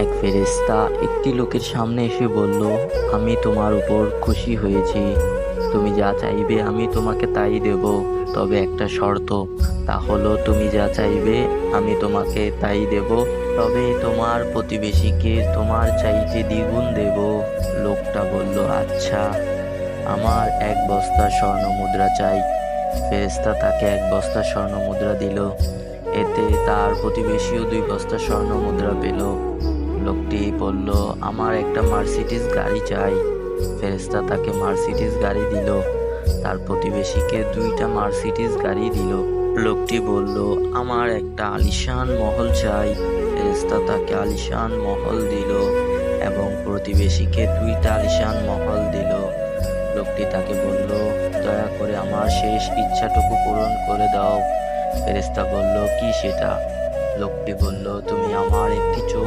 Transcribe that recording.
এক ফেরেশতা একটি লোকের সামনে এসে বলল, আমি তোমার উপর খুশি হয়েছি, তুমি যা চাইবে আমি তোমাকে তাই দেব। তবে একটা শর্ত, তা হলো তুমি যা চাইবে আমি তোমাকে তাই দেব, তবে তোমার প্রতিবেশীকে তোমার চাইতে দ্বিগুণ দেব। লোকটা বলল, আচ্ছা, আমার 1 বস্তা স্বর্ণ মুদ্রা চাই। ফেরেশতা তাকে 1 বস্তা স্বর্ণ মুদ্রা দিল। এতে তার প্রতিবেশীও 2 বস্তা স্বর্ণ মুদ্রা পেল। লোকটি বলল, আমার একটা মার্সিডিজ গাড়ি চাই। ফেরেশতা তাকে মার্সিডিজ গাড়ি দিল। তার প্রতিবেশীকে 2টা মার্সিডিজ গাড়ি দিল। লোকটি বলল, আমার একটা আলিশান মহল চাই। ফেরেশতা তাকে আলিশান মহল দিল এবং প্রতিবেশীকে 2টা আলিশান মহল দিল। লোকটি তাকে বলল, দয়া করে আমার শেষ ইচ্ছাটুকু পূরণ করে দাও। ফেরেশতা বলল, কি সেটা? লোকটি বলল, তুমি আমার একটি চোখ